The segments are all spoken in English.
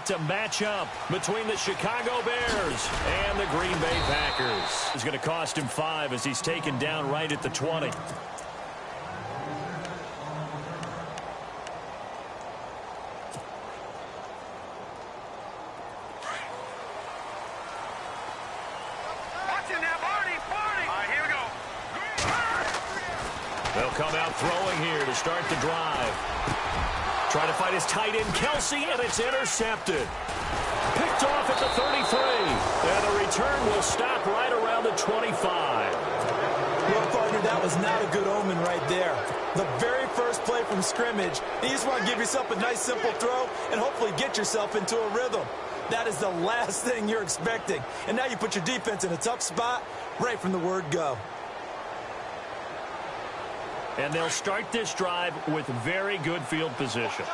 to match up between the Chicago Bears and the Green Bay Packers. It's going to cost him 5 as he's taken down right at the 20. They'll come out throwing here to start the drive. Trying to find his tight end, Kelsey, and it's intercepted. Picked off at the 33. And the return will stop right around the 25. Well, partner, that was not a good omen right there. The very first play from scrimmage, you just want to give yourself a nice, simple throw and hopefully get yourself into a rhythm. That is the last thing you're expecting. And now you put your defense in a tough spot right from the word go. And they'll start this drive with very good field position.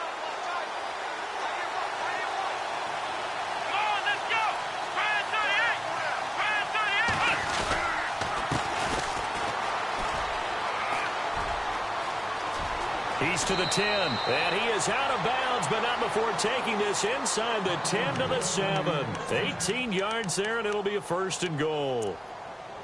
He's to the 10, and he is out of bounds, but not before taking this inside the 10 to the 7. 18 yards there, and it'll be a 1st and goal.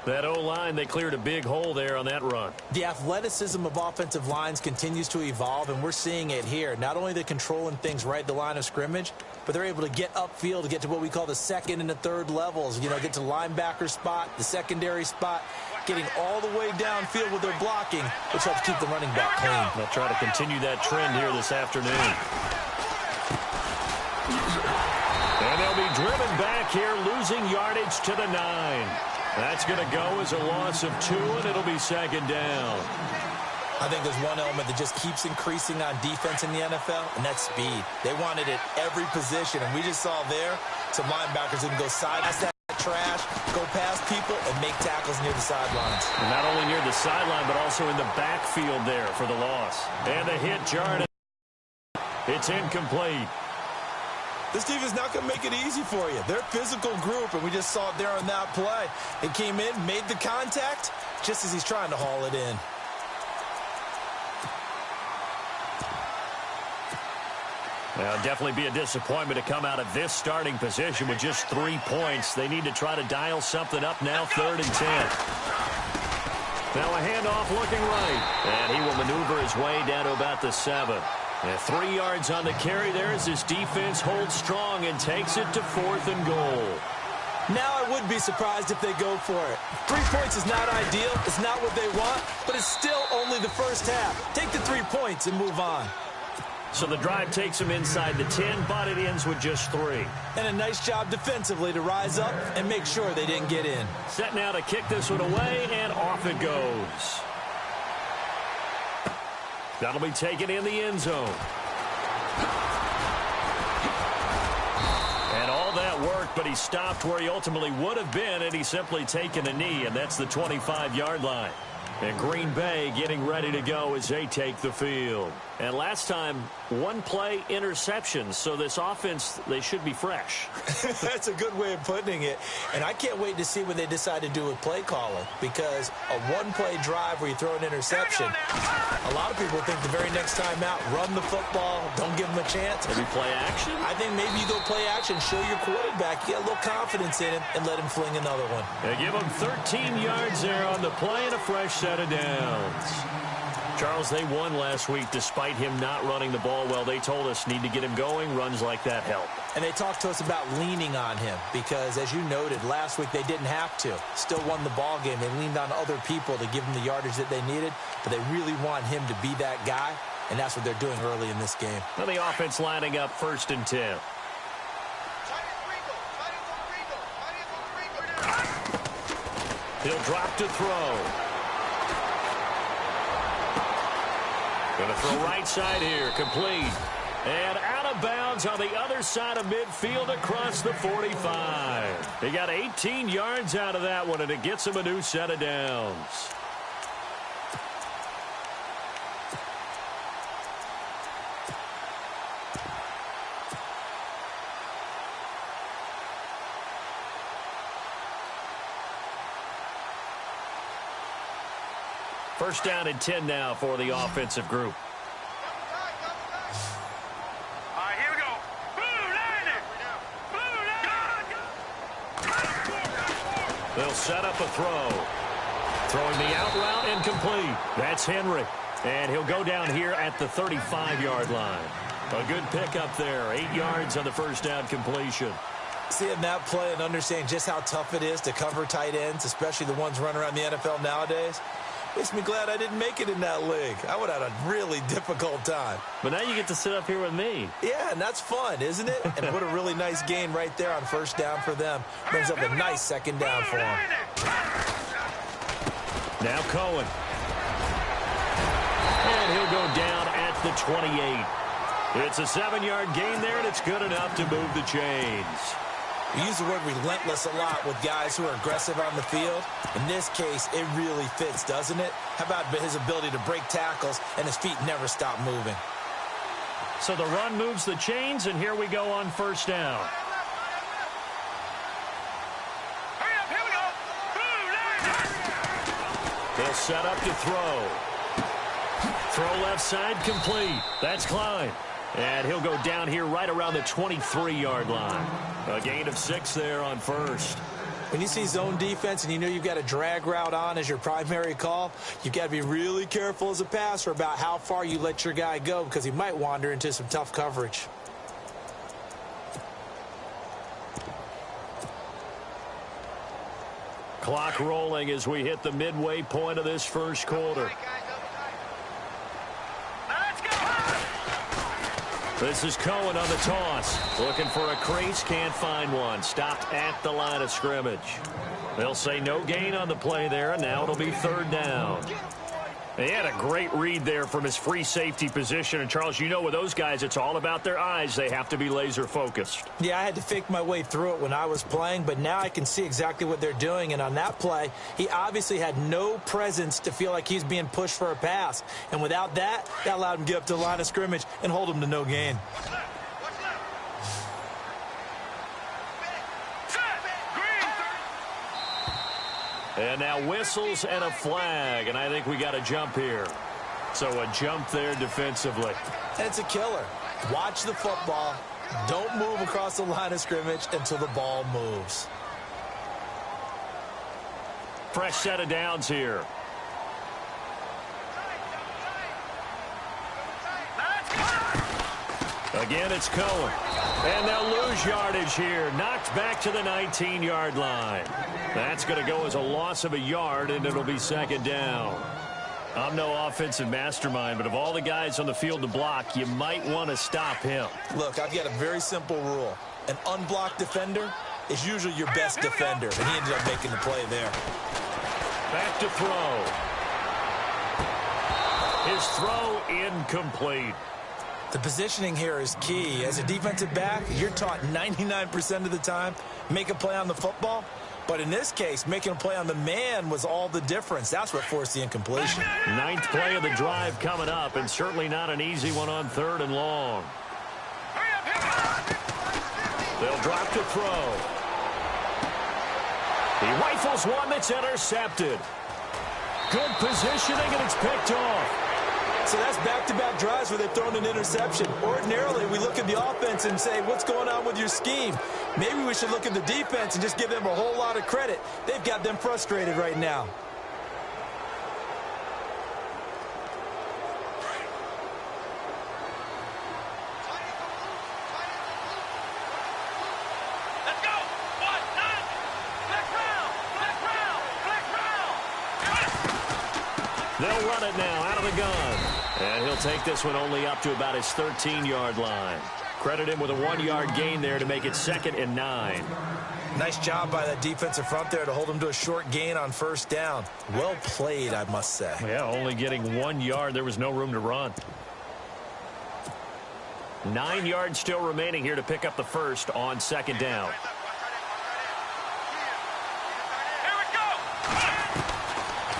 That O-line, they cleared a big hole there on that run. The athleticism of offensive lines continues to evolve, and we're seeing it here. Not only are they controlling things right at the line of scrimmage, but they're able to get upfield to get to what we call the second and the third levels. You know, get to the linebacker spot, the secondary spot, getting all the way downfield with their blocking, which helps keep the running back clean. They'll try to continue that trend here this afternoon. And they'll be driven back here, losing yardage to the 9. That's going to go as a loss of 2, and it'll be 2nd down. I think there's one element that just keeps increasing on defense in the NFL, and that's speed. They want it at every position, and we just saw there some linebackers who can go side past that trash, go past people, and make tackles near the sidelines. And not only near the sideline, but also in the backfield there for the loss. And the hit jarred. It's incomplete. This team is not going to make it easy for you. They're a physical group, and we just saw it there on that play. It came in, made the contact, just as he's trying to haul it in. Well, definitely be a disappointment to come out of this starting position with just 3 points. They need to try to dial something up now, 3rd and 10. Now a handoff looking right, and he will maneuver his way down to about the 7. And 3 yards on the carry there as his defense holds strong and takes it to 4th and goal. Now I would be surprised if they go for it. 3 points is not ideal. It's not what they want, but it's still only the first half. Take the 3 points and move on. So the drive takes him inside the 10, but it ends with just 3. And a nice job defensively to rise up and make sure they didn't get in. Set now to kick this one away, and off it goes. That'll be taken in the end zone. And all that work, but he stopped where he ultimately would have been, and he's simply taken a knee, and that's the 25-yard line. And Green Bay getting ready to go as they take the field. And last time, 1 play interceptions, so this offense, they should be fresh. That's a good way of putting it. And I can't wait to see what they decide to do with play calling, because a 1-play drive where you throw an interception, a lot of people think the very next time out, run the football, don't give them a chance. Maybe play action? I think maybe you go play action, show your quarterback, you get a little confidence in him, and let him fling another one. They give him 13 yards there on the play and a fresh set of downs. Charles, they won last week despite him not running the ball well. They told us need to get him going. Runs like that help. And they talked to us about leaning on him because, as you noted, last week they didn't have to. Still won the ball game. They leaned on other people to give them the yardage that they needed, but they really want him to be that guy, and that's what they're doing early in this game. Well, the offense lining up 1st and 10. He'll drop to throw. Going to throw right side here, complete. And out of bounds on the other side of midfield across the 45. He got 18 yards out of that one, and it gets him a new set of downs. First down and 10 now for the offensive group. All right, here we go. Boom, line it. They'll set up a throw. Throwing the out route incomplete. That's Henry. And he'll go down here at the 35-yard line. A good pickup there. 8 yards on the first down completion. Seeing that play and understanding just how tough it is to cover tight ends, especially the ones running around the NFL nowadays, makes me glad I didn't make it in that league. I would have had a really difficult time. But now you get to sit up here with me. Yeah, and that's fun, isn't it? And what a really nice gain right there on first down for them. Brings up a nice second down for them. Now Cohen. And he'll go down at the 28. It's a 7-yard gain there, and it's good enough to move the chains. We use the word relentless a lot with guys who are aggressive on the field. In this case, it really fits, doesn't it? How about his ability to break tackles and his feet never stop moving? So the run moves the chains, and here we go on first down. They'll set up to throw. Throw left side complete. That's Klein. And he'll go down here right around the 23-yard line. A gain of 6 there on first. When you see zone defense and you know you've got a drag route on as your primary call, you've got to be really careful as a passer about how far you let your guy go because he might wander into some tough coverage. Clock rolling as we hit the midway point of this first quarter. This is Cohen on the toss. Looking for a crease, can't find one. Stopped at the line of scrimmage. They'll say no gain on the play there, and now it'll be third down. He had a great read there from his free safety position. And, Charles, you know with those guys, it's all about their eyes. They have to be laser-focused. Yeah, I had to fake my way through it when I was playing, but now I can see exactly what they're doing. And on that play, he obviously had no presence to feel like he's being pushed for a pass. And without that, that allowed him to get up to the line of scrimmage and hold him to no gain. And now whistles and a flag, and I think we got a jump here. So a jump there defensively. And it's a killer. Watch the football. Don't move across the line of scrimmage until the ball moves. Fresh set of downs here. Again, it's Cohen. And they'll lose yardage here. Knocked back to the 19-yard line. That's going to go as a loss of a yard, and it'll be second down. I'm no offensive mastermind, but of all the guys on the field to block, you might want to stop him. Look, I've got a very simple rule. An unblocked defender is usually your best defender, and he ended up making the play there. Back to throw. His throw incomplete. The positioning here is key. As a defensive back, you're taught 99% of the time, make a play on the football. But in this case, making a play on the man was all the difference. That's what forced the incompletion. 9th play of the drive coming up, and certainly not an easy one on 3rd and long. They'll drop to throw. He rifles one that's intercepted. Good positioning, and it's picked off. So that's back-to-back drives where they've thrown an interception. Ordinarily, we look at the offense and say, what's going on with your scheme? Maybe we should look at the defense and just give them a whole lot of credit. They've got them frustrated right now. Let's go! One, nine! Black round! Black round! Black round! They'll run it now out of the gun. And he'll take this one only up to about his 13-yard line. Credit him with a 1-yard gain there to make it 2nd and 9. Nice job by that defensive front there to hold him to a short gain on first down. Well played, I must say. Yeah, only getting 1 yard. There was no room to run. 9 yards still remaining here to pick up the first on 2nd down.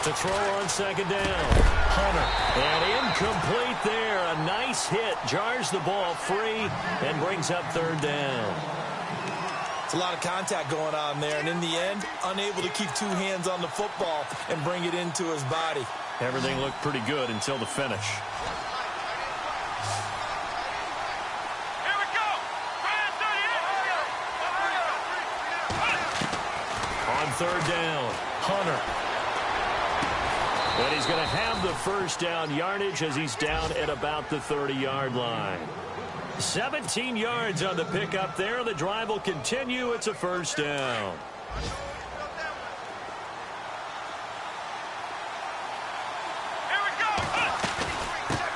To throw on 2nd down. Hunter. And incomplete there. A nice hit. Jars the ball free and brings up 3rd down. It's a lot of contact going on there. And in the end, unable to keep 2 hands on the football and bring it into his body. Everything looked pretty good until the finish. third down. Hunter. And he's going to have the first down yardage as he's down at about the 30-yard line. 17 yards on the pickup there. The drive will continue. It's a first down.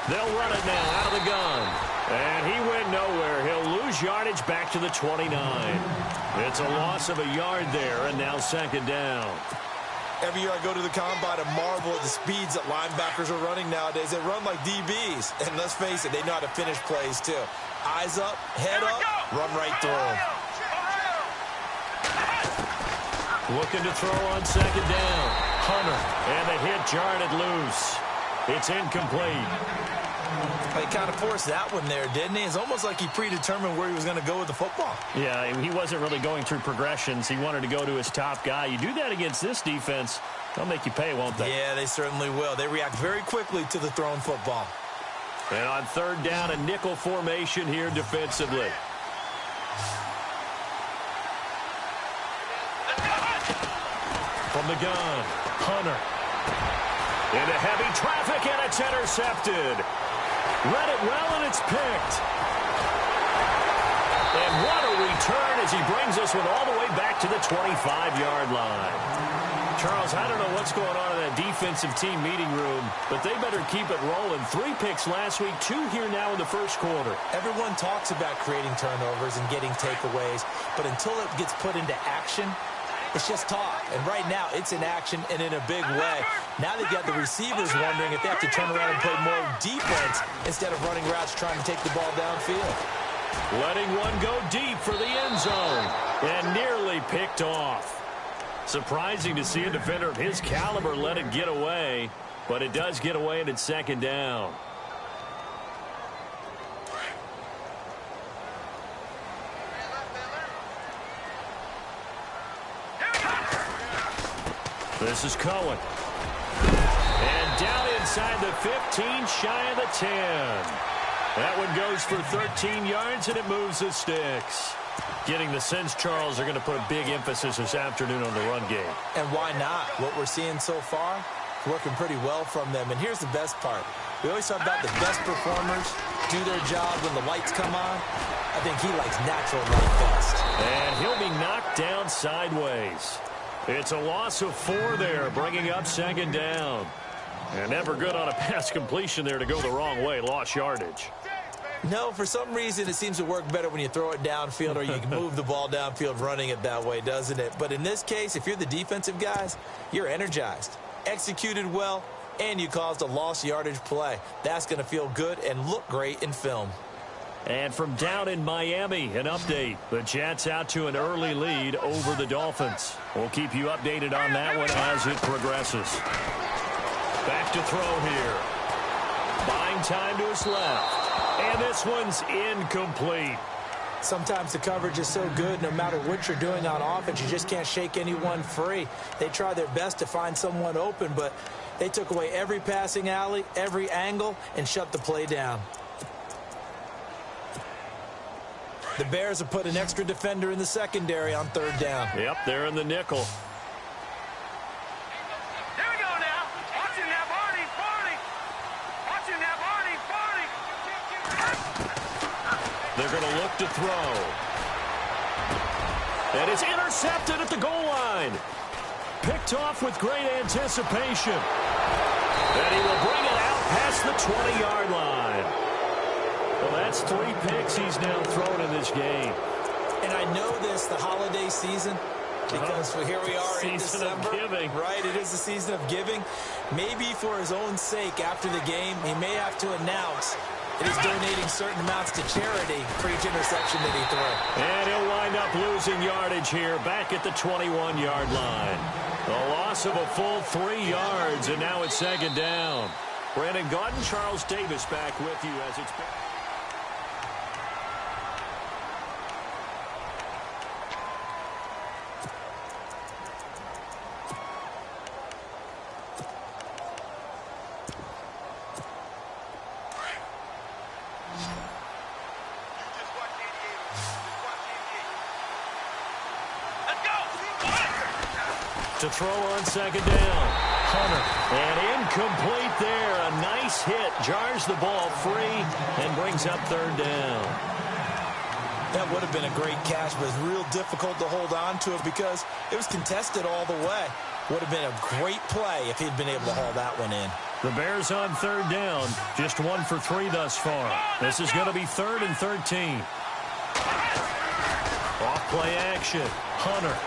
They'll run it now out of the gun. And he went nowhere. He'll lose yardage back to the 29. It's a loss of a yard there, and now second down. Every year I go to the combine and marvel at the speeds that linebackers are running nowadays. They run like DBs. And let's face it, they know how to finish plays too. Eyes up, head up, run right through them. Looking to throw on second down. Hunter, and the hit jarred it loose. It's incomplete. He kind of forced that one there, didn't he? It's almost like he predetermined where he was going to go with the football. Yeah, he wasn't really going through progressions. He wanted to go to his top guy. You do that against this defense, they'll make you pay, won't they? Yeah, they certainly will. They react very quickly to the thrown football. And on third down, a nickel formation here defensively. From the gun, Hunter. Into heavy traffic, and it's intercepted. Read it well, and it's picked. And what a return as he brings this one all the way back to the 25-yard line. Charles, I don't know what's going on in that defensive team meeting room, but they better keep it rolling. 3 picks last week, 2 here now in the first quarter. Everyone talks about creating turnovers and getting takeaways, but until it gets put into action, it's just talk. And right now, it's in action and in a big way. Now they've got the receivers wondering if they have to turn around and play more defense instead of running routes trying to take the ball downfield. Letting one go deep for the end zone. And nearly picked off. Surprising to see a defender of his caliber let it get away. But it does get away, and it's second down. This is Cohen. And down inside the 15, shy of the 10. That one goes for 13 yards, and it moves the sticks. Getting the sense, Charles, they're going to put a big emphasis this afternoon on the run game. And why not? What we're seeing so far, working pretty well from them. And here's the best part. We always talk about the best performers do their job when the lights come on. I think he likes natural light best. And he'll be knocked down sideways. It's a loss of 4 there, bringing up second down. And never good on a pass completion there to go the wrong way. Lost yardage. No, for some reason it seems to work better when you throw it downfield or you can move the ball downfield running it that way, doesn't it? But in this case, if you're the defensive guys, you're energized, executed well, and you caused a lost yardage play. That's going to feel good and look great in film. And from down in Miami, an update. The Jets out to an early lead over the Dolphins. We'll keep you updated on that one as it progresses. Back to throw here. Buying time to his left. And this one's incomplete. Sometimes the coverage is so good, no matter what you're doing on offense, you just can't shake anyone free. They try their best to find someone open, but they took away every passing alley, every angle, and shut the play down. The Bears have put an extra defender in the secondary on third down. Yep, they're in the nickel. Here we go now. Watch it now, Barney. Watch it now, Barney. They're going to look to throw. And it's intercepted at the goal line. Picked off with great anticipation. And he will bring it out past the 20-yard line. Well, that's 3 picks he's now thrown in this game. And I know this, the holiday season, because here we are in December. Season of giving. Right, it is the season of giving. Maybe for his own sake after the game, he may have to announce that he's donating certain amounts to charity for each interception that he throws. And he'll wind up losing yardage here back at the 21-yard line. A loss of a full 3 yards, and now it's second down. Brandon Gaudin, Charles Davis back with you as it's been. To throw on second down. Hunter. And incomplete there. A nice hit. Jars the ball free and brings up third down. That would have been a great catch, but it's real difficult to hold on to it because it was contested all the way. Would have been a great play if he'd been able to haul that one in. The Bears on third down. Just 1 for 3 thus far. This is going to be 3rd and 13. Off play action. Hunter.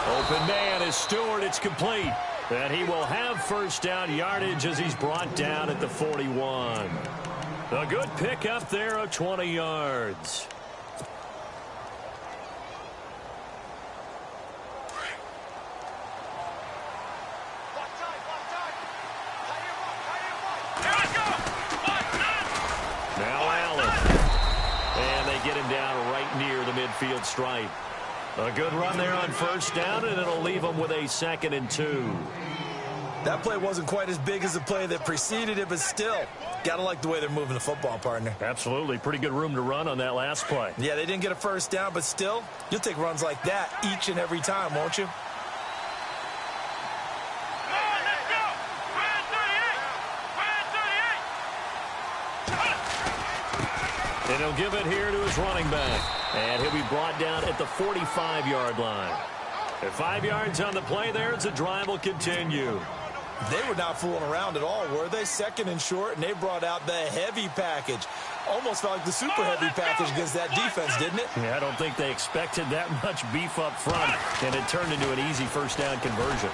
Open man is Stewart. It's complete. And he will have first down yardage as he's brought down at the 41. A good pickup there of 20 yards. Now Allen. And they get him down right near the midfield stripe. A good run there on first down, and it'll leave them with a 2nd and 2. That play wasn't quite as big as the play that preceded it, but still, got to like the way they're moving the football, partner. Absolutely. Pretty good room to run on that last play. Yeah, they didn't get a first down, but still, you'll take runs like that each and every time, won't you? And he'll give it here to his running back. And he'll be brought down at the 45-yard line. At 5 yards on the play there, as the drive will continue. They were not fooling around at all, were they? 2nd and short, and they brought out the heavy package. Almost felt like the super heavy package against that defense, didn't it? Yeah, I don't think they expected that much beef up front, and it turned into an easy first down conversion.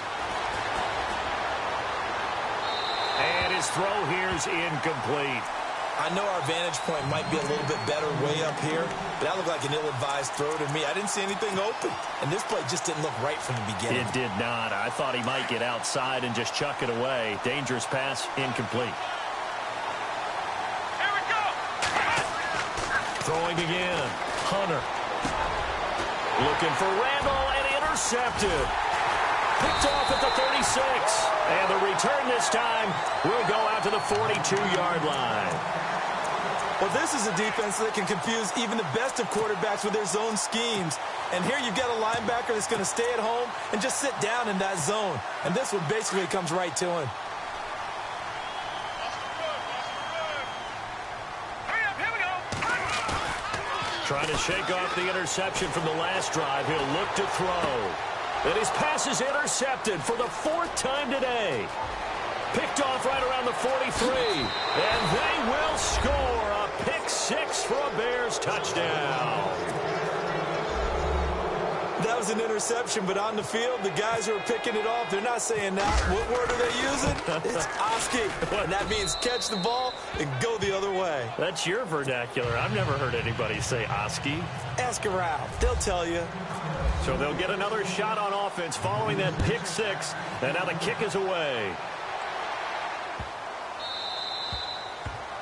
And his throw here is incomplete. I know our vantage point might be a little bit better way up here, but that looked like an ill-advised throw to me. I didn't see anything open, and this play just didn't look right from the beginning. It did not. I thought he might get outside and just chuck it away. Dangerous pass, incomplete. Here we go. Throwing again. Hunter. Looking for Randall, and intercepted. Picked off at the 36. And the return this time will go out to the 42-yard line. Well, this is a defense that can confuse even the best of quarterbacks with their zone schemes. And here you've got a linebacker that's going to stay at home and just sit down in that zone. And this one basically comes right to him. Here we go. Trying to shake off the interception from the last drive. He'll look to throw. And his pass is intercepted for the 4th time today. Picked off right around the 43. And they will score a pick 6 for a Bears touchdown. That was an interception, but on the field, the guys who are picking it off, they're not saying that. What word are they using? It's Oski. And that means catch the ball and go the other way. That's your vernacular. I've never heard anybody say Oski. Ask around. They'll tell you. So they'll get another shot on offense following that pick 6. And now the kick is away.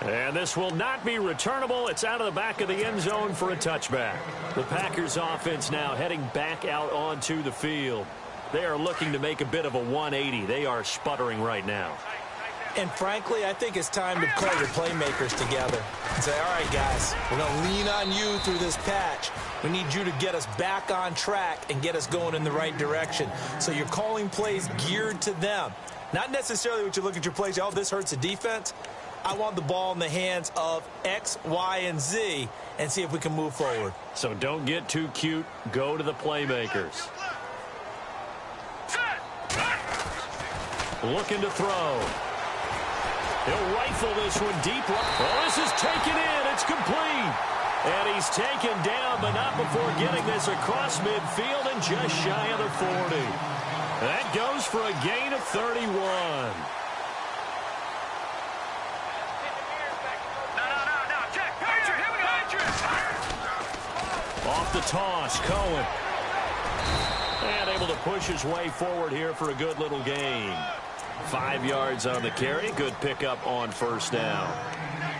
And this will not be returnable. It's out of the back of the end zone for a touchback. The Packers offense now heading back out onto the field. They are looking to make a bit of a 180. They are sputtering right now. And frankly, I think it's time to call your playmakers together and say, all right, guys, we're going to lean on you through this patch. We need you to get us back on track and get us going in the right direction. So you're calling plays geared to them. Not necessarily what you look at your plays, oh, this hurts the defense. I want the ball in the hands of X, Y, and Z and see if we can move forward. So don't get too cute. Go to the playmakers. Looking to throw. He'll rifle this one deep. Oh, this is taken in. It's complete. And he's taken down, but not before getting this across midfield and just shy of the 40. That goes for a gain of 31. Off the toss, Cohen. And able to push his way forward here for a good little gain. 5 yards on the carry. Good pickup on first down.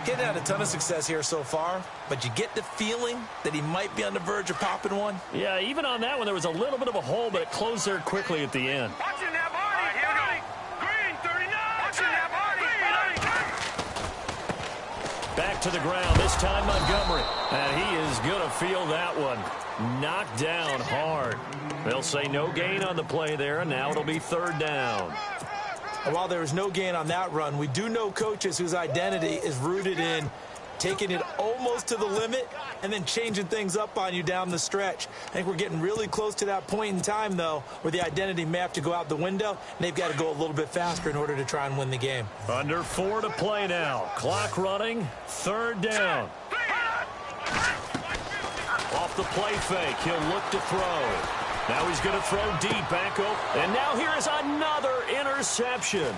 He hadn't had a ton of success here so far, but you get the feeling that he might be on the verge of popping one. Yeah, even on that one, there was a little bit of a hole, but it closed there quickly at the end. Watching that body. Here we go. Green 39. Watching that body. Back back to the ground. This time Montgomery. And he is going to feel that one. Knocked down hard. They'll say no gain on the play there, and now it'll be third down. And while there was no gain on that run, we do know coaches whose identity is rooted in taking it almost to the limit and then changing things up on you down the stretch. I think we're getting really close to that point in time, though, where the identity may have to go out the window, and they've got to go a little bit faster in order to try and win the game. Under 4 to play now. Clock running. Third down. Off the play fake. He'll look to throw. Now he's going to throw deep back over. And now here is another interception.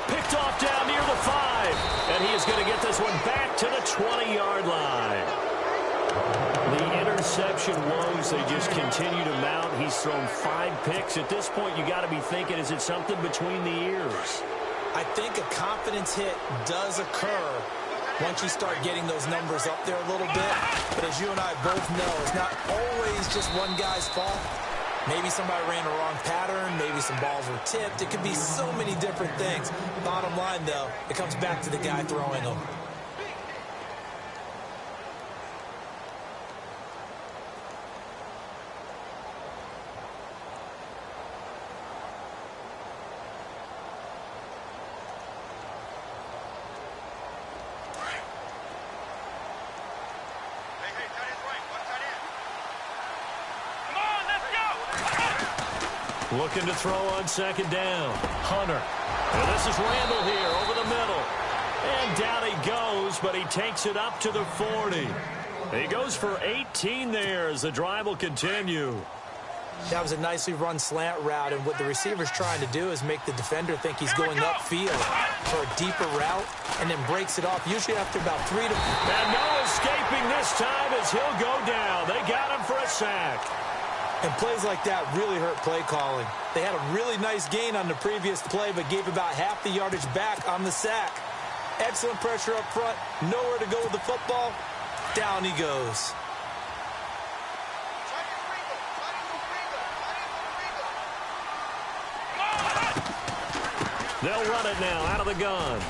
Picked off down near the 5. And he is going to get this one back to the 20-yard line. The interception woes, they just continue to mount. He's thrown 5 picks. At this point, you got to be thinking, is it something between the ears? I think a confidence hit does occur once you start getting those numbers up there a little bit. But as you and I both know, it's not always just one guy's fault. Maybe somebody ran a wrong pattern. Maybe some balls were tipped. It could be so many different things. Bottom line, though, it comes back to the guy throwing them. Looking to throw on second down. Hunter. And this is Randall here over the middle. And down he goes, but he takes it up to the 40. He goes for 18 there as the drive will continue. That was a nicely run slant route, and what the receiver's trying to do is make the defender think he's going upfield for a deeper route, and then breaks it off, usually after about 3 to... And no escaping this time as he'll go down. They got him for a sack. And plays like that really hurt play calling. They had a really nice gain on the previous play, but gave about half the yardage back on the sack. Excellent pressure up front. Nowhere to go with the football. Down he goes. They'll run it now out of the gun.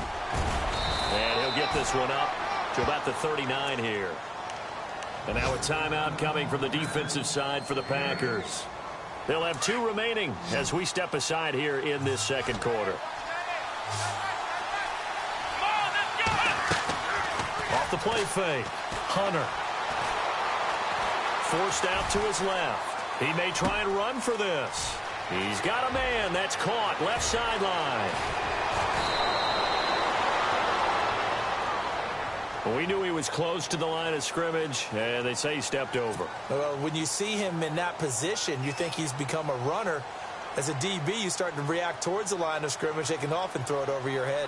And he'll get this one up to about the 39 here. And now a timeout coming from the defensive side for the Packers. They'll have 2 remaining as we step aside here in this second quarter. Off the play fake. Hunter. Forced out to his left. He may try and run for this. He's got a man that's caught left sideline. We knew he was close to the line of scrimmage, and they say he stepped over. Well, when you see him in that position, you think he's become a runner. As a DB, you start to react towards the line of scrimmage. They can often throw it over your head.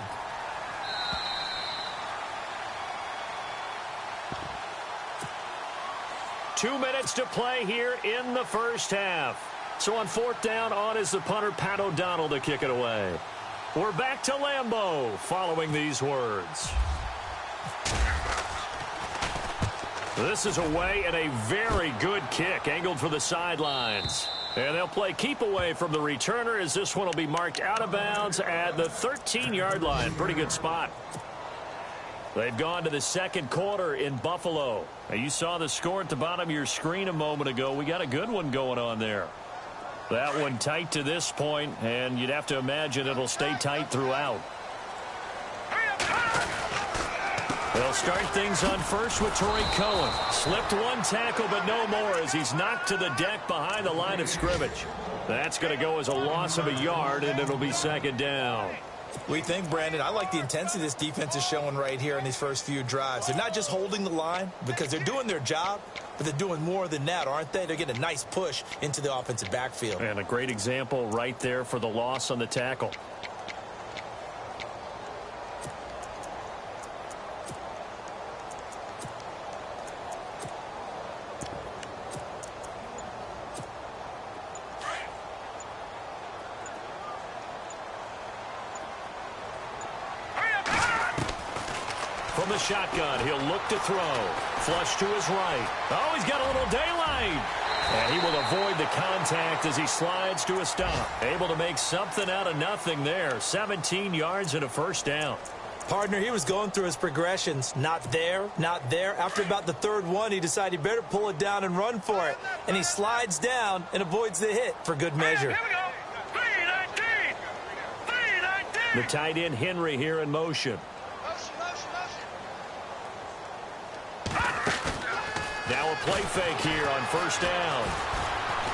Two minutes to play here in the first half. So on fourth down, on is the punter, Pat O'Donnell, to kick it away. We're back to Lambeau following these words. This is away and a very good kick angled for the sidelines. And they'll play keep away from the returner as this one will be marked out of bounds at the 13-yard line. Pretty good spot. They've gone to the second quarter in Buffalo. Now, you saw the score at the bottom of your screen a moment ago. We got a good one going on there. That one tight to this point, and you'd have to imagine it'll stay tight throughout. They'll start things on first with Torrey Cohen. Slipped one tackle, but no more as he's knocked to the deck behind the line of scrimmage. That's going to go as a loss of a yard, and it'll be second down. We think, Brandon, I like the intensity this defense is showing right here in these first few drives. They're not just holding the line because they're doing their job, but they're doing more than that, aren't they? They're getting a nice push into the offensive backfield. And a great example right there for the loss on the tackle. From the shotgun, he'll look to throw. Flush to his right. Oh, he's got a little daylight. And he will avoid the contact as he slides to a stop. Able to make something out of nothing there. 17 yards and a first down. Partner, he was going through his progressions. Not there, not there. After about the third one, he decided he better pull it down and run for it. And he slides down and avoids the hit for good measure. Here we go. 319. 319. The tight end Henry here in motion. Now a play fake here on first down.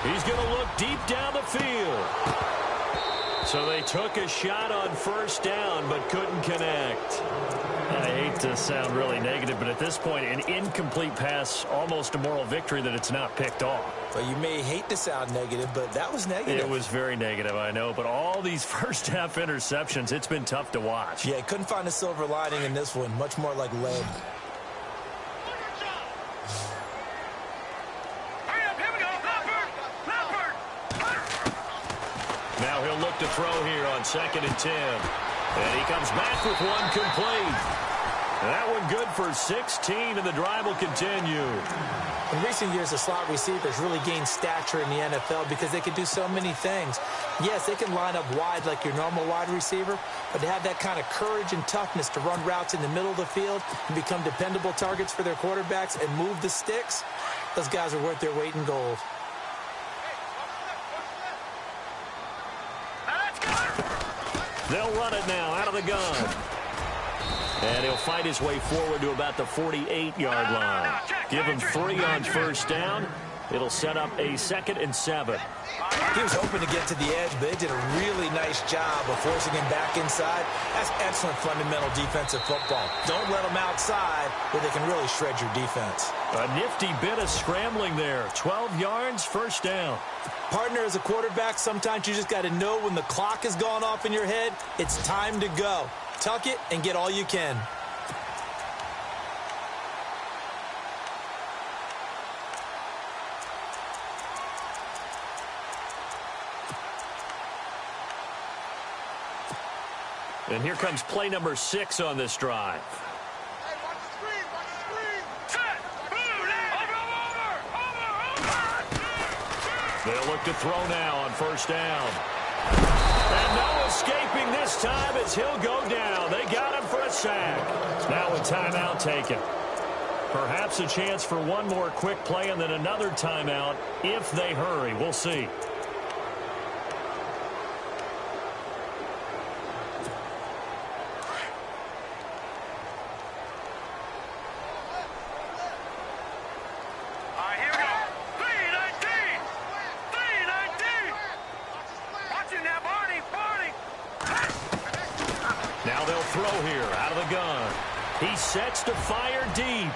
He's going to look deep down the field. So they took a shot on first down but couldn't connect. I hate to sound really negative, but at this point, an incomplete pass, almost a moral victory that it's not picked off. Well, you may hate to sound negative, but that was negative. It was very negative, I know, but all these first-half interceptions, it's been tough to watch. Yeah, couldn't find a silver lining in this one. Much more like lead. Now he'll look to throw here on 2nd and 10. And he comes back with one complete. That one good for 16, and the drive will continue. In recent years, the slot receivers really gained stature in the NFL because they can do so many things. Yes, they can line up wide like your normal wide receiver, but to have that kind of courage and toughness to run routes in the middle of the field and become dependable targets for their quarterbacks and move the sticks, those guys are worth their weight in gold. They'll run it now out of the gun. And he'll fight his way forward to about the 48-yard line. Give him 3 on first down. It'll set up a 2nd and 7. He was hoping to get to the edge, but they did a really nice job of forcing him back inside. That's excellent fundamental defensive football. Don't let them outside where they can really shred your defense. A nifty bit of scrambling there. 12 yards, first down. Partner, as a quarterback, sometimes you just got to know when the clock has gone off in your head, it's time to go. Tuck it and get all you can. And here comes play number 6 on this drive. Hey, watch the screen, watch the screen. Set. Over. They'll look to throw now on first down. And no escaping this time as he'll go down. They got him for a sack. Now a timeout taken. Perhaps a chance for one more quick play and then another timeout if they hurry. We'll see. Now they'll throw here out of the gun. He sets to fire deep.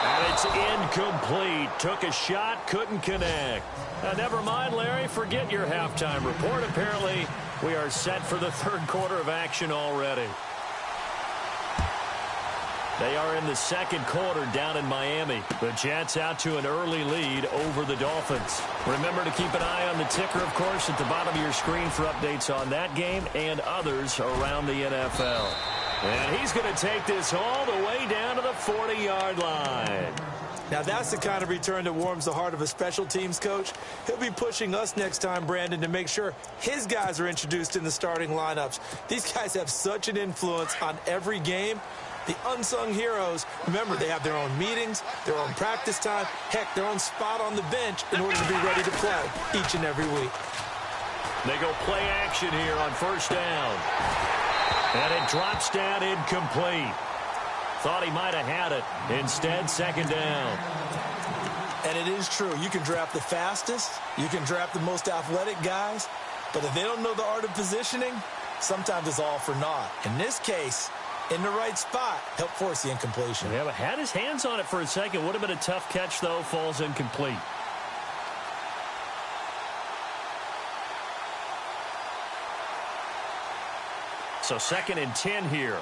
And it's incomplete. Took a shot, couldn't connect. Never mind, Larry. Forget your halftime report. Apparently, we are set for the third quarter of action already. They are in the second quarter down in Miami. The Jets out to an early lead over the Dolphins. Remember to keep an eye on the ticker, of course, at the bottom of your screen for updates on that game and others around the NFL. And he's going to take this all the way down to the 40-yard line. Now, that's the kind of return that warms the heart of a special teams coach. He'll be pushing us next time, Brandon, to make sure his guys are introduced in the starting lineups. These guys have such an influence on every game. The unsung heroes, remember, they have their own meetings, their own practice time, heck, their own spot on the bench in order to be ready to play each and every week. They go play action here on first down. And it drops down incomplete. Thought he might have had it. Instead, second down. And it is true. You can draft the fastest. You can draft the most athletic guys. But if they don't know the art of positioning, sometimes it's all for naught. In this case, in the right spot, help force the incompletion. Yeah, but had his hands on it for a second. Would have been a tough catch, though. Falls incomplete. So 2nd and 10 here.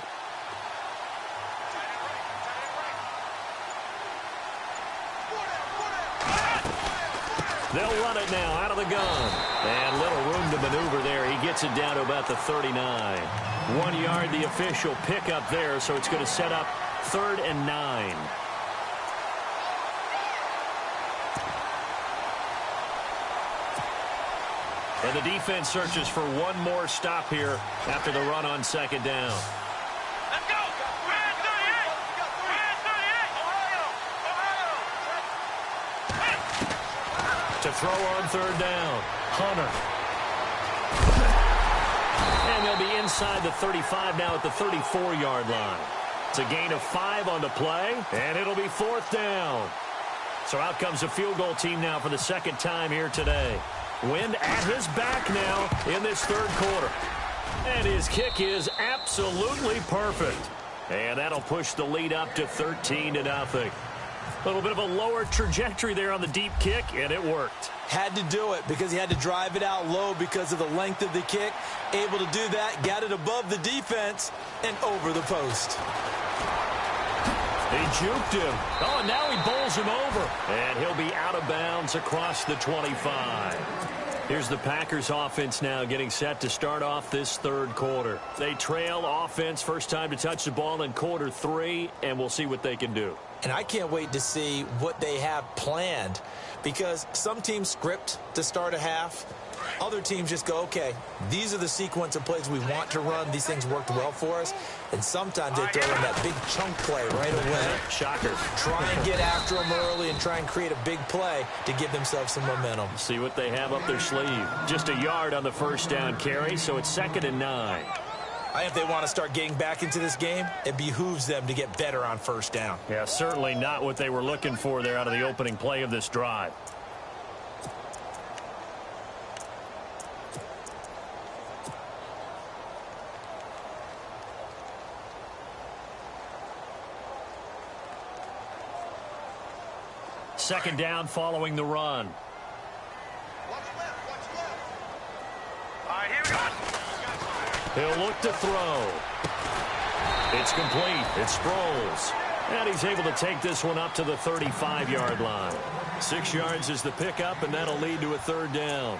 They'll run it now out of the gun. And little room to maneuver there. He gets it down to about the 39. 1 yard, the official pickup there, so it's going to set up 3rd and 9. And the defense searches for one more stop here after the run on second down. To throw on third down, Hunter. And they'll be inside the 35 now at the 34-yard line. It's a gain of 5 on the play, and it'll be 4th down. So out comes the field goal team now for the second time here today. Wind at his back now in this third quarter. And his kick is absolutely perfect. And that'll push the lead up to 13-0. A little bit of a lower trajectory there on the deep kick, and it worked. Had to do it because he had to drive it out low because of the length of the kick. Able to do that, got it above the defense, and over the post. He juked him. Oh, and now he bowls him over. And he'll be out of bounds across the 25. Here's the Packers offense now getting set to start off this third quarter. They trail offense, first time to touch the ball in quarter 3, and we'll see what they can do. And I can't wait to see what they have planned, because some teams script to start a half. Other teams just go, okay, these are the sequence of plays we want to run. These things worked well for us. And sometimes they throw in that big chunk play right away. Shocker. Try and get after them early and try and create a big play to give themselves some momentum. See what they have up their sleeve. Just a yard on the first down carry, so it's 2nd and 9. I think if they want to start getting back into this game, it behooves them to get better on first down. Yeah, certainly not what they were looking for there out of the opening play of this drive. Second down following the run. Watch left, watch left. All right, here we go. He'll look to throw. It's complete. It's Sproles. And he's able to take this one up to the 35-yard line. 6 yards is the pickup, and that'll lead to a third down.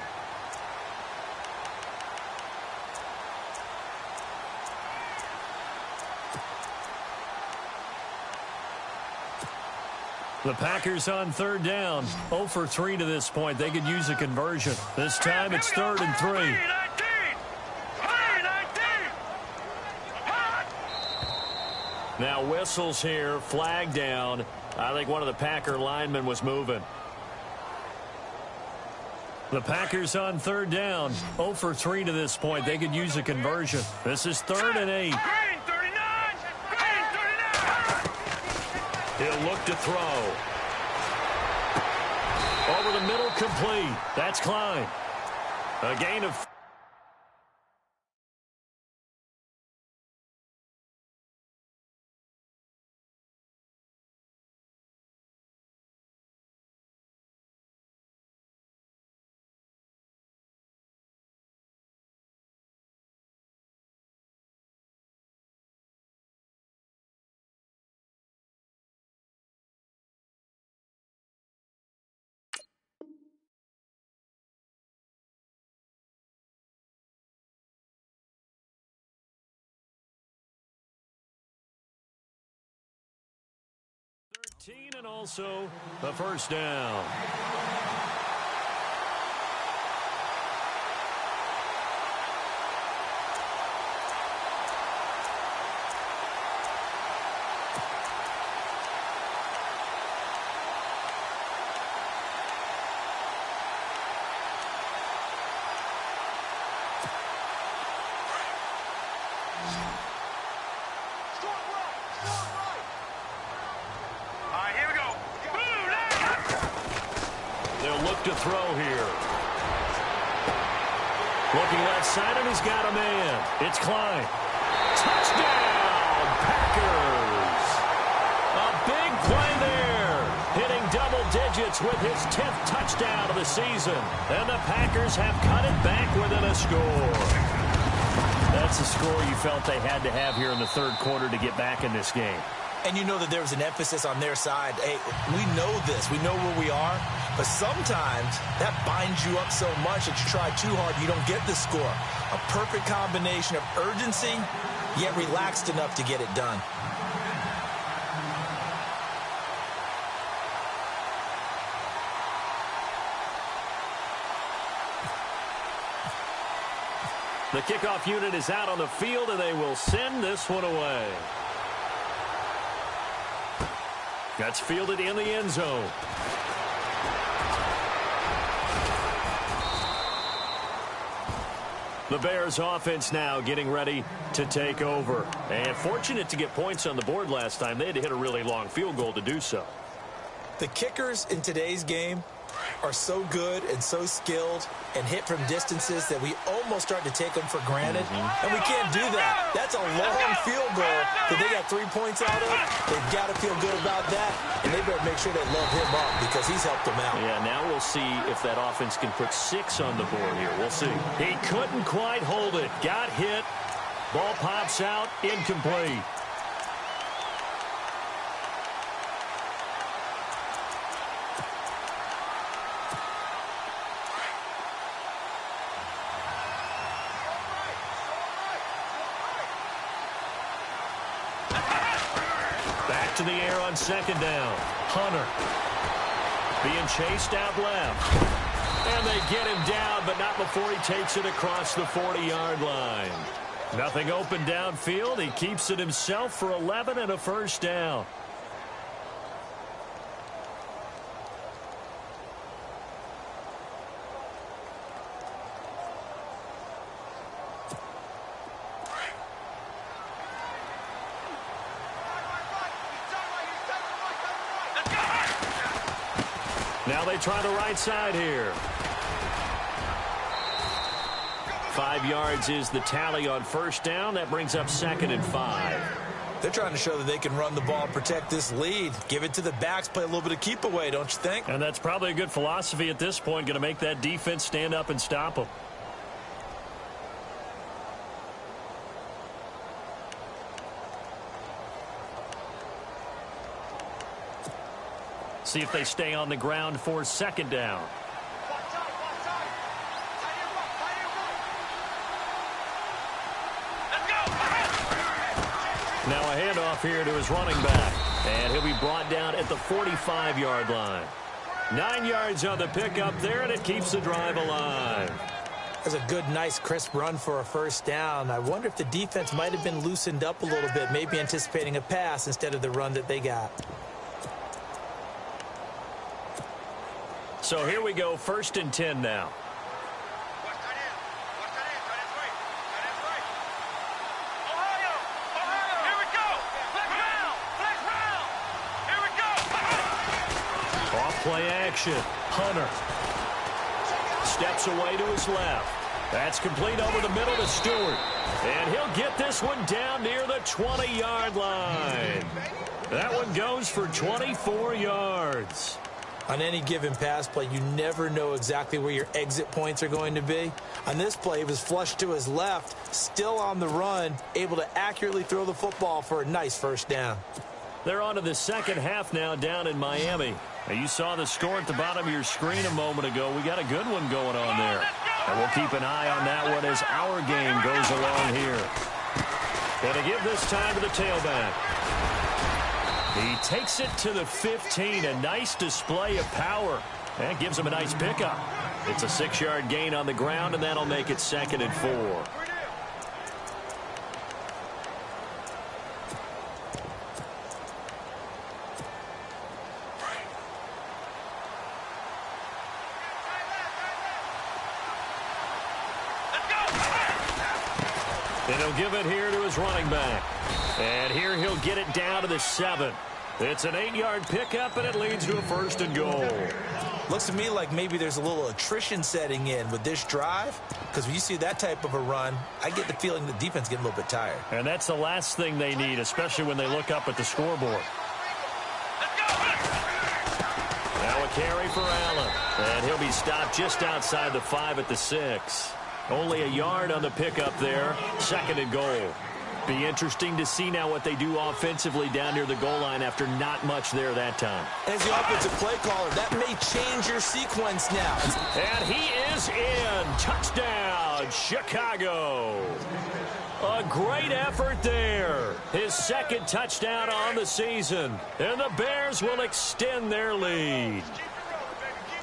The Packers on third down. 0 for 3 to this point. They could use a conversion. This time it's 3rd and 3. Now whistles here, flag down. I think one of the Packer linemen was moving. The Packers on third down. 0 for 3 to this point. They could use a conversion. This is 3rd and 8. He'll look to throw. Over the middle, complete. That's Klein. A gain of... and also the first down. To throw here. Looking left side, and he's got a man. It's Klein. Touchdown, Packers. A big play there. Hitting double digits with his 10th touchdown of the season. And the Packers have cut it back within a score. That's the score you felt they had to have here in the third quarter to get back in this game. And you know that there was an emphasis on their side. Hey, we know this. We know where we are. But sometimes that binds you up so much that you try too hard, you don't get the score. A perfect combination of urgency, yet relaxed enough to get it done. The kickoff unit is out on the field, and they will send this one away. That's fielded in the end zone. The Bears offense now getting ready to take over. And fortunate to get points on the board last time. They had to hit a really long field goal to do so. The kickers in today's game are so good and so skilled and hit from distances that we almost start to take them for granted. And we can't do that. That's a long field goal that they got 3 points out of. They've got to feel good about that, and they better make sure they love him up because he's helped them out. Yeah, now we'll see if that offense can put 6 on the board here. We'll see. He couldn't quite hold it. Got hit. Ball pops out. Incomplete. Back to the air on second down. Hunter being chased out left. And they get him down, but not before he takes it across the 40-yard line. Nothing open downfield. He keeps it himself for 11 and a first down. Now they try the right side here. 5 yards is the tally on first down. That brings up 2nd and 5. They're trying to show that they can run the ball and protect this lead. Give it to the backs, play a little bit of keep away, don't you think? And that's probably a good philosophy at this point. Going to make that defense stand up and stop them. See if they stay on the ground for second down. Now a handoff here to his running back. And he'll be brought down at the 45-yard line. 9 yards on the pickup there, and it keeps the drive alive. That's a good, nice, crisp run for a first down. I wonder if the defense might have been loosened up a little bit, maybe anticipating a pass instead of the run that they got. So here we go, 1st and 10 now. Off play action. Hunter steps away to his left. That's complete over the middle to Stewart. And he'll get this one down near the 20-yard line. That one goes for 24 yards. On any given pass play, you never know exactly where your exit points are going to be. On this play, he was flushed to his left, still on the run, able to accurately throw the football for a nice first down. They're on to the second half now down in Miami. Now, you saw the score at the bottom of your screen a moment ago. We got a good one going on there. And we'll keep an eye on that one as our game goes along here. Going to give this time to the tailback. He takes it to the 15. A nice display of power. That gives him a nice pickup. It's a 6-yard gain on the ground, and that'll make it 2nd and 4. And he'll give it here to his running back. And here he'll get it down to the 7. It's an 8-yard pickup, and it leads to a 1st and goal. Looks to me like maybe there's a little attrition setting in with this drive, because when you see that type of a run, I get the feeling the defense getting a little bit tired. And that's the last thing they need, especially when they look up at the scoreboard. Now a carry for Allen. And he'll be stopped just outside the 5 at the 6. Only a yard on the pickup there. 2nd and goal. Be interesting to see now what they do offensively down near the goal line after not much there that time. As the offensive play caller, that may change your sequence now. And he is in. Touchdown, Chicago. A great effort there. His 2nd touchdown on the season. And the Bears will extend their lead.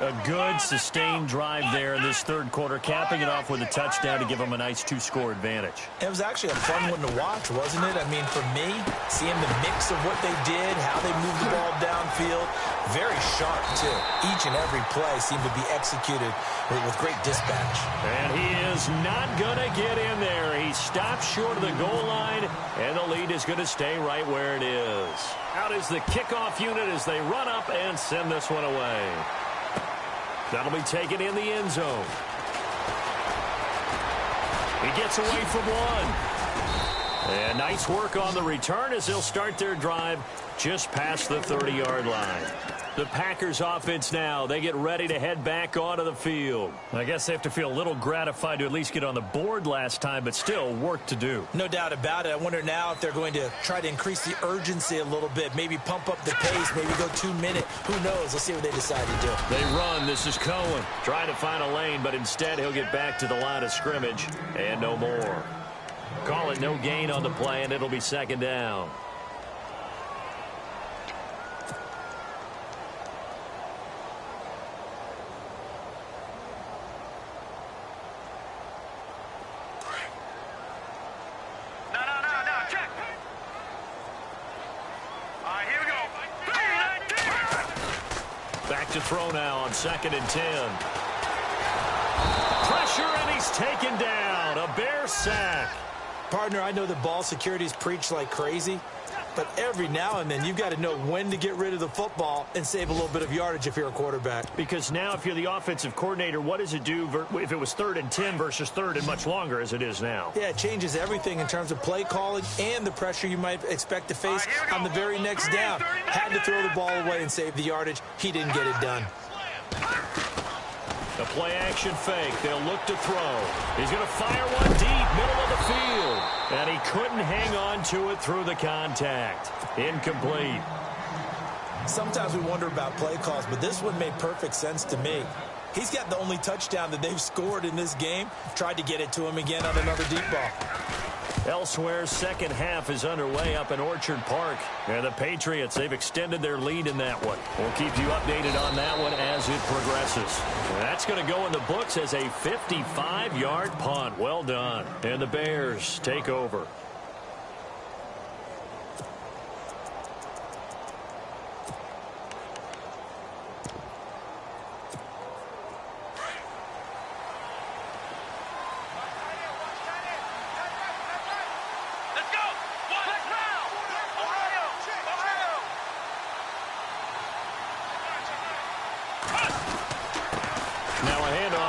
A good, sustained drive there in this 3rd quarter, capping it off with a touchdown to give them a nice 2-score advantage. It was actually a fun one to watch, wasn't it? I mean, for me, seeing the mix of what they did, how they moved the ball downfield, Very sharp, too. Each and every play seemed to be executed with great dispatch. And he is not going to get in there. He stops short of the goal line, and the lead is going to stay right where it is. Out is the kickoff unit as they run up and send this one away. That'll be taken in the end zone. He gets away from one. And nice work on the return as they'll start their drive just past the 30-yard line. The Packers offense now, they get ready to head back onto the field. I guess they have to feel a little gratified to at least get on the board last time, but still work to do. No doubt about it. I wonder now if they're going to try to increase the urgency a little bit, maybe pump up the pace, maybe go 2 minute. Who knows? Let's see what they decide to do. They run. This is Cohen trying to find a lane, but instead he'll get back to the line of scrimmage and no more. Call it no gain on the play, and it'll be second down. Back to throw now on 2nd and 10. Pressure, and he's taken down. A Bear sack. Partner, I know that ball security's preached like crazy, but every now and then you've got to know when to get rid of the football and save a little bit of yardage if you're a quarterback. Because now if you're the offensive coordinator, what does it do if it was 3rd and 10 versus 3rd and much longer as it is now? Yeah, it changes everything in terms of play calling and the pressure you might expect to face on the very next down. Had to throw the ball away and save the yardage. He didn't get it done. The play-action fake. They'll look to throw. He's going to fire one deep, middle of the field. And he couldn't hang on to it through the contact. Incomplete. Sometimes we wonder about play calls, but this one made perfect sense to me. He's got the only touchdown that they've scored in this game. Tried to get it to him again on another deep ball. Elsewhere, second half is underway up in Orchard Park. And the Patriots, they've extended their lead in that one. We'll keep you updated on that one as it progresses. And that's going to go in the books as a 55-yard punt. Well done. And the Bears take over.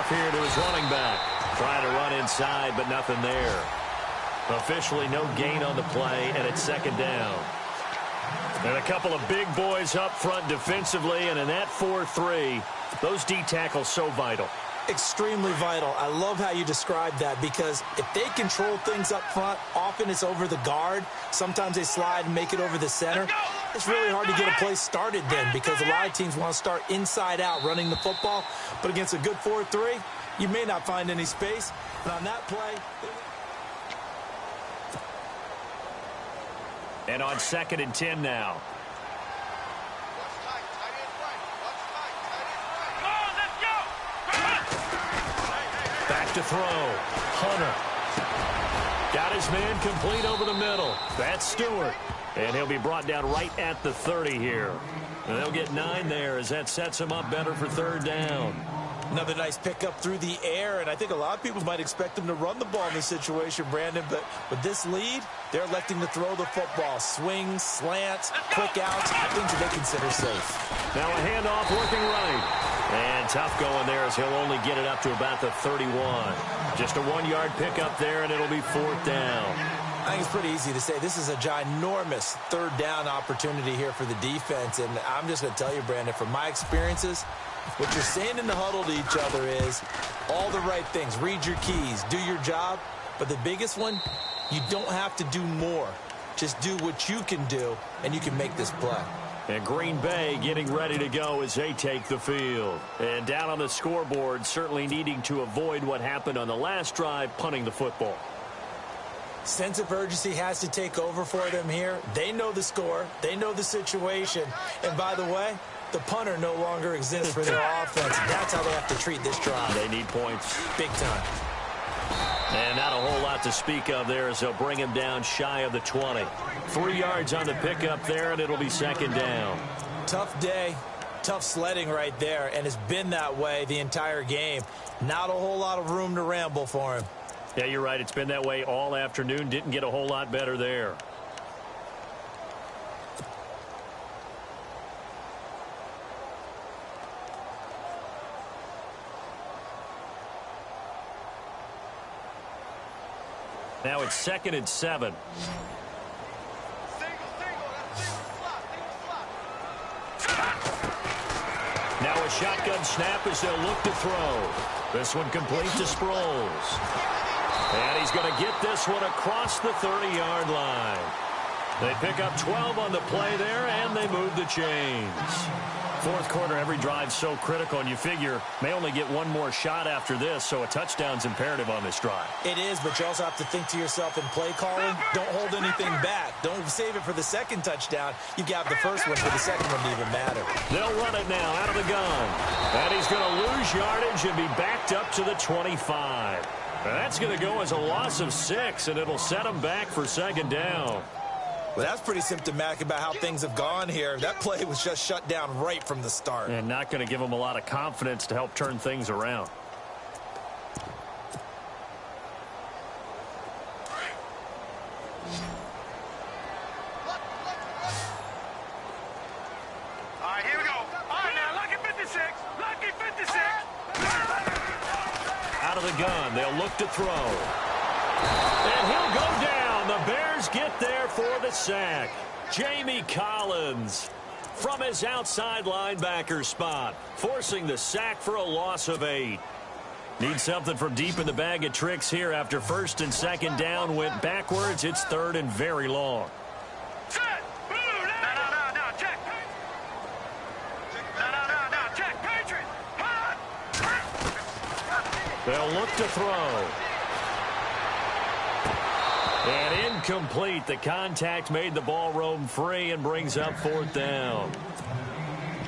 Here to his running back. Trying to run inside, but nothing there. Officially no gain on the play, and it's second down. And a couple of big boys up front defensively, and in that 4-3, those D tackles so vital. Extremely vital. I love how you described that, because if they control things up front, often it's over the guard. Sometimes they slide and make it over the center. It's really hard to get a play started then, because a lot of teams want to start inside out running the football. But against a good 4-3, you may not find any space. But on that play... And on 2nd and 10 now. Back to throw. Hunter. Got his man complete over the middle. That's Stewart. And he'll be brought down right at the 30 here. And they'll get 9 there as that sets him up better for 3rd down. Another nice pickup through the air, and I think a lot of people might expect him to run the ball in this situation, Brandon, but with this lead, they're electing to throw the football. Swings, slants, quick outs, things that they consider safe. Now a handoff working right. And tough going there as he'll only get it up to about the 31. Just a 1-yard pickup there, and it'll be 4th down. I think it's pretty easy to say this is a ginormous 3rd down opportunity here for the defense, and I'm just going to tell you, Brandon, from my experiences, what you're saying in the huddle to each other is all the right things. Read your keys, do your job, but the biggest one, you don't have to do more. Just do what you can do, and you can make this play. And Green Bay getting ready to go as they take the field. And down on the scoreboard, certainly needing to avoid what happened on the last drive, punting the football. Sense of urgency has to take over for them here. They know the score. They know the situation. And by the way, the punter no longer exists for their offense. That's how they have to treat this drive. They need points. Big time. And not a whole lot to speak of there as they'll bring him down shy of the 20. 3 yards on the pickup there, and it'll be 2nd down. Tough day. tough sledding right there, and it's been that way the entire game. Not a whole lot of room to ramble for him. Yeah, you're right. It's been that way all afternoon. Didn't get a whole lot better there. Now it's 2nd and 7. Now a shotgun snap as they'll look to throw. This one complete to Sproles. And he's going to get this one across the 30-yard line. They pick up 12 on the play there, and they move the chains. Fourth quarter, every drive so critical, and you figure may only get one more shot after this, so a touchdown's imperative on this drive. It is, but you also have to think to yourself in play calling, don't hold anything back. Don't save it for the second touchdown. You got the first one for the second one to even matter. They'll run it now out of the gun. And he's going to lose yardage and be backed up to the 25. That's going to go as a loss of 6, and it'll set him back for 2nd down. Well, that's pretty symptomatic about how things have gone here. That play was just shut down right from the start. And not going to give him a lot of confidence to help turn things around. All right, here we go. All right, now, lucky 56. Lucky 56. Out of the gun, they'll look to throw. And he'll go down. The Bears get there for the sack. Jamie Collins from his outside linebacker spot, forcing the sack for a loss of 8. Need something from deep in the bag of tricks here after 1st and 2nd down went backwards. It's 3rd and very long. Set. Blue. No, check. No, check. Patriot. Hot. They'll look to throw. And incomplete. The contact made the ball roam free and brings up 4th down.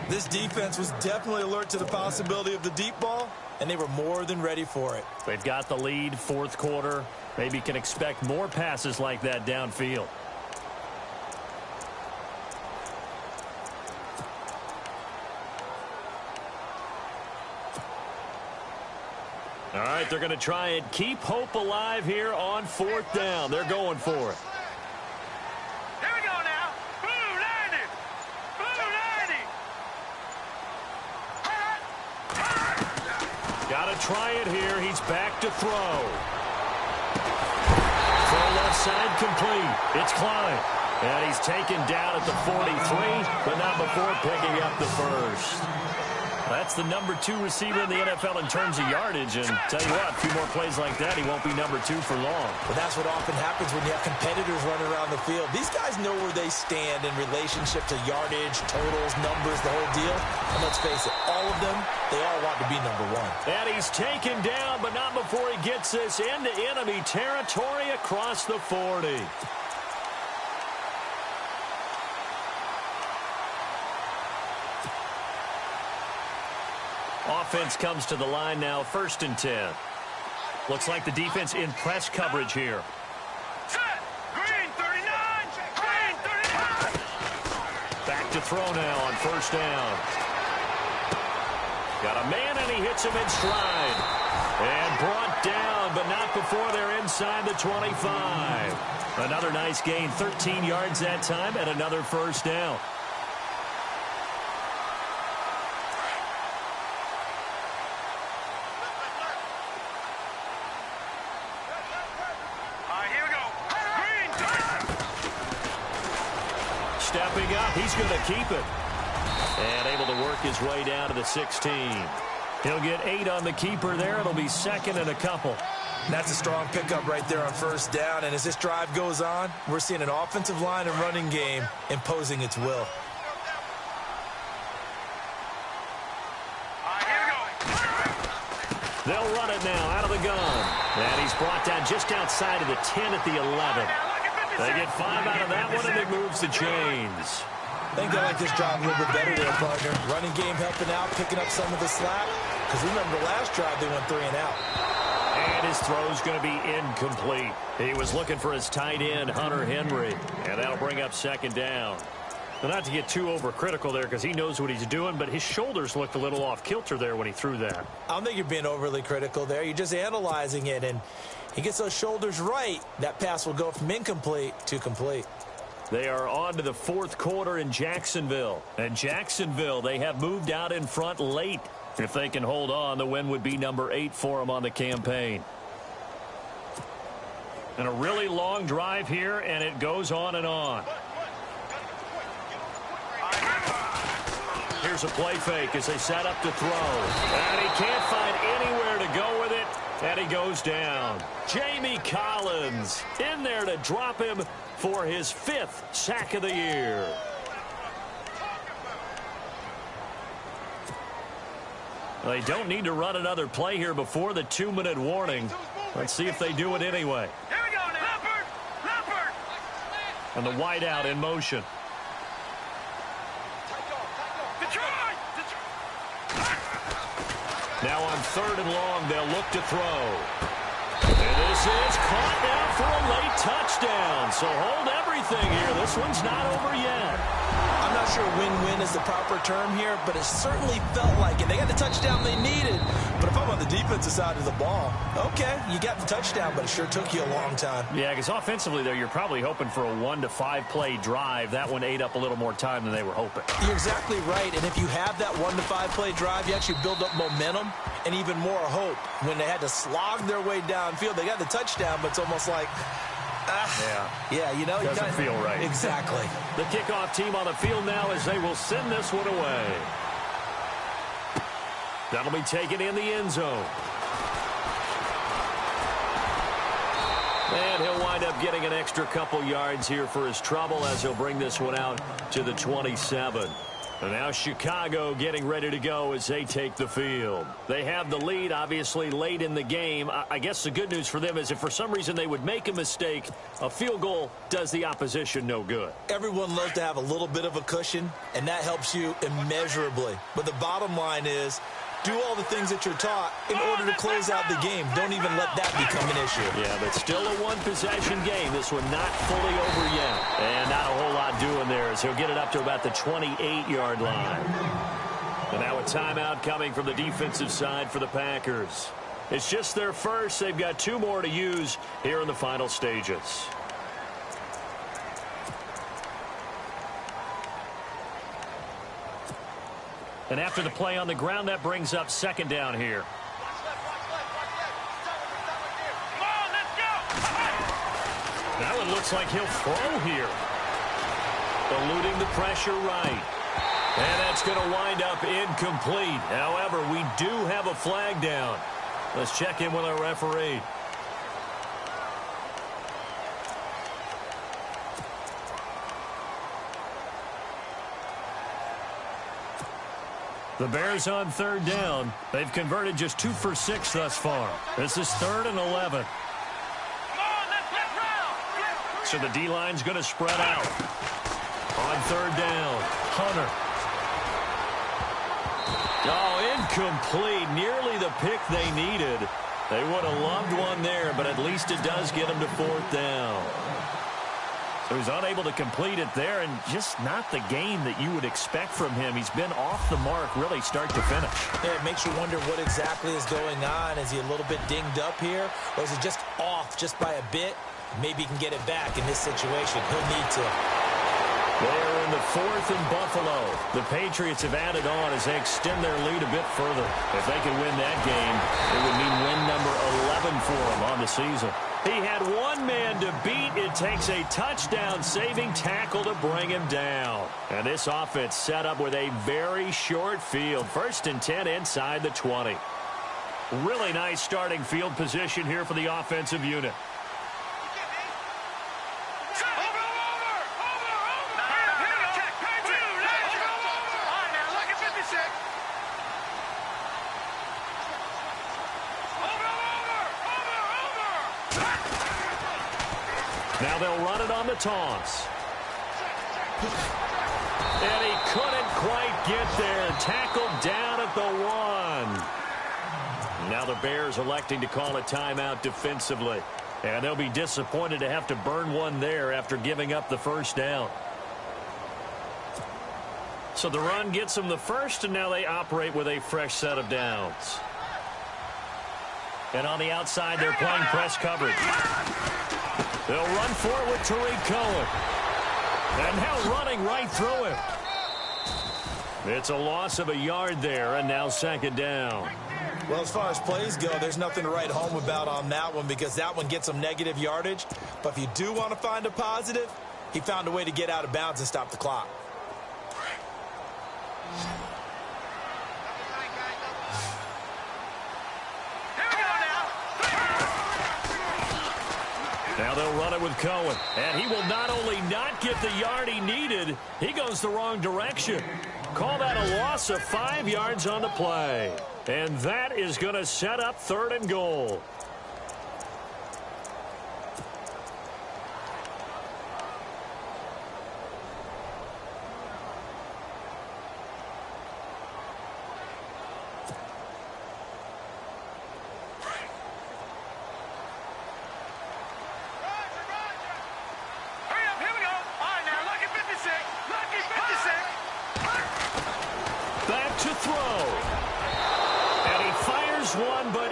This defense was definitely alert to the possibility of the deep ball, and they were more than ready for it. They've got the lead, 4th quarter. Maybe can expect more passes like that downfield. All right, they're going to try and keep hope alive here on 4th down. They're going for it. Here we go now. Blue 90. Blue 90. Got to try it here. He's back to throw. Throw left side complete. It's Klein. And he's taken down at the 43, but not before picking up the first. That's the number 2 receiver in the NFL in terms of yardage. And tell you what, a few more plays like that, he won't be number 2 for long. But that's what often happens when you have competitors running around the field. These guys know where they stand in relationship to yardage, totals, numbers, the whole deal. And let's face it, all of them, they all want to be number 1. And he's taken down, but not before he gets this into enemy territory across the 40. Offense comes to the line now, 1st and 10. Looks like the defense in press coverage here. Set. Green 39. Green 39. Back to throw now on 1st down. Got a man, and he hits him in stride. And brought down, but not before they're inside the 25. Another nice gain, 13 yards that time, and another 1st down. Stepping up, he's going to keep it. And able to work his way down to the 16. He'll get 8 on the keeper there. It'll be 2nd and a couple. That's a strong pickup right there on 1st down. And as this drive goes on, we're seeing an offensive line and running game imposing its will. They'll run it now out of the gun. And he's brought down just outside of the 10 at the 11. They get 5 out of that one, and it moves the chains. I think I like this drive a little bit better there, partner. Running game helping out, picking up some of the slack. Because remember, the last drive they went 3 and out. And his throw's going to be incomplete. He was looking for his tight end, Hunter Henry. And that'll bring up 2nd down. Well, not to get too overcritical there because he knows what he's doing, but his shoulders looked a little off kilter there when he threw that. I don't think you're being overly critical there. You're just analyzing it, and he gets those shoulders right. That pass will go from incomplete to complete. They are on to the fourth quarter in Jacksonville. And Jacksonville, they have moved out in front late. If they can hold on, the win would be number 8 for them on the campaign. And a really long drive here, and it goes on and on. Here's a play fake as they set up to throw. And he can't find anywhere to go with it, and he goes down. Jamie Collins in there to drop him for his 5th sack of the year. They don't need to run another play here before the 2-minute warning. Let's see if they do it anyway. Here we go now. Leopard! And the wideout in motion. Detroit! Now on 3rd and long, they'll look to throw. And this is caught now for a late touchdown. So hold everything here. This one's not over yet. I'm not sure win-win is the proper term here, but it certainly felt like it. They got the touchdown they needed. But if I'm on the defensive side of the ball, okay, you got the touchdown, but it sure took you a long time. Yeah, because offensively, there, you're probably hoping for a 1 to 5 play drive. That one ate up a little more time than they were hoping. You're exactly right, and if you have that 1 to 5 play drive, you actually build up momentum and even more hope. When they had to slog their way downfield, they got the touchdown, but it's almost like, yeah, you know, doesn't feel right. Exactly. The kickoff team on the field now as they will send this one away. That'll be taken in the end zone. And he'll wind up getting an extra couple yards here for his trouble as he'll bring this one out to the 27. And now Chicago getting ready to go as they take the field. They have the lead, obviously, late in the game. I guess the good news for them is if for some reason they would make a mistake, a field goal does the opposition no good. Everyone loves to have a little bit of a cushion, and that helps you immeasurably. But the bottom line is, do all the things that you're taught in order to close out the game. Don't even let that become an issue. Yeah, but still a one-possession game. This one not fully over yet. And not a whole lot doing there as he'll get it up to about the 28-yard line. And now a timeout coming from the defensive side for the Packers. It's just their first. They've got 2 more to use here in the final stages. And after the play on the ground, that brings up 2nd down here. Come on, let's go! That one looks like he'll throw here. Eluding the pressure right. And that's going to wind up incomplete. However, we do have a flag down. Let's check in with our referee. The Bears on 3rd down. They've converted just 2 for 6 thus far. This is 3rd and 11. Come on, let's get round! So the D-line's going to spread out. On 3rd down, Hunter. Oh, incomplete. Nearly the pick they needed. They would have loved one there, but at least it does get them to 4th down. So he's unable to complete it there, and just not the game that you would expect from him. He's been off the mark really start to finish. Yeah, it makes you wonder what exactly is going on. Is he a little bit dinged up here, or is it just off just by a bit? Maybe he can get it back in this situation. He'll need to. They're in the 4th and Buffalo. The Patriots have added on as they extend their lead a bit further. If they can win that game, it would mean win number 11 for them on the season. He had one man to beat. It takes a touchdown-saving tackle to bring him down. And this offense set up with a very short field. 1st and 10 inside the 20. Really nice starting field position here for the offensive unit. Now they'll run it on the toss. And he couldn't quite get there. Tackled down at the 1. Now the Bears electing to call a timeout defensively. And they'll be disappointed to have to burn one there after giving up the 1st down. So the run gets them the first, and now they operate with a fresh set of downs. And on the outside, they're playing press coverage. They'll run for it with Tariq Cohen. And now running right through him. It's a loss of a yard there, and now second down. Well, as far as plays go, there's nothing to write home about on that one because that one gets some negative yardage. But if you do want to find a positive, he found a way to get out of bounds and stop the clock. Now they'll run it with Cohen. And he will not only not get the yard he needed, he goes the wrong direction. Call that a loss of 5 yards on the play. And that is going to set up 3rd and goal.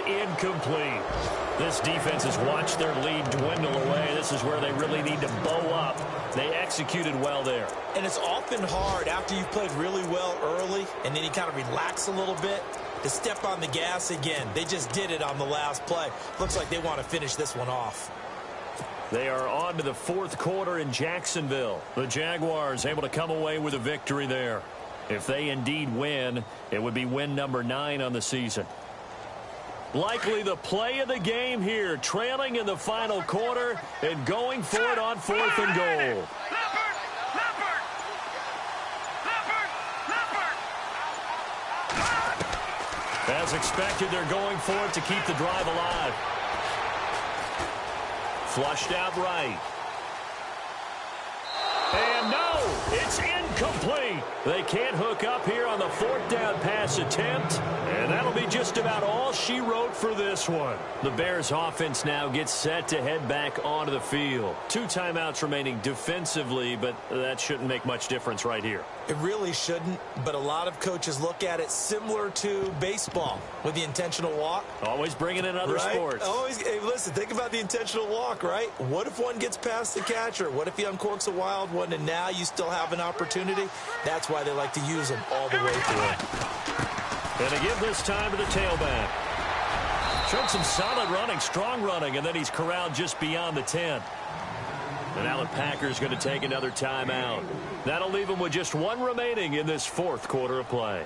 Incomplete. This defense has watched their lead dwindle away. This is where they really need to bow up. They executed well there. And it's often hard after you've played really well early and then you kind of relax a little bit to step on the gas again. They just did it on the last play. Looks like they want to finish this one off. They are on to the 4th quarter in Jacksonville. The Jaguars able to come away with a victory there. If they indeed win, it would be win number 9 on the season. Likely the play of the game here, trailing in the final quarter and going for it on 4th and goal. As expected, they're going for it to keep the drive alive. Flushed out right. And no, it's incomplete. They can't hook up here on the 4th down pass attempt. And that'll be just about all she wrote for this one. The Bears offense now gets set to head back onto the field. 2 timeouts remaining defensively, but that shouldn't make much difference right here. It really shouldn't, but a lot of coaches look at it similar to baseball with the intentional walk. Always bringing in other sports. Always, hey, listen, think about the intentional walk, right? What if one gets past the catcher? What if he uncorks a wild one and now you still have an opportunity? That's why they like to use them all the way through. And they give this time to the tailback. Showed some solid running, strong running, and then he's corralled just beyond the 10. And now the Packers going to take another timeout. That'll leave them with just 1 remaining in this 4th quarter of play.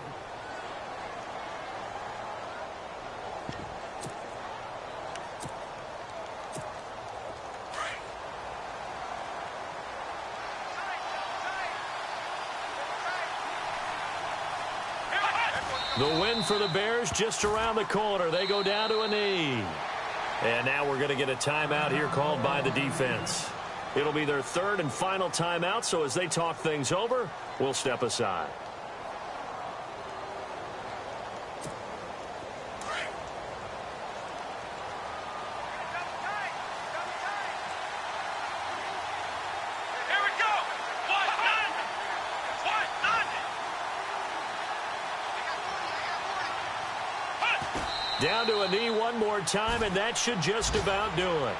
The win for the Bears just around the corner. They go down to a knee. And now we're going to get a timeout here called by the defense. It'll be their 3rd and final timeout, so as they talk things over, we'll step aside. Down to a knee one more time, and that should just about do it.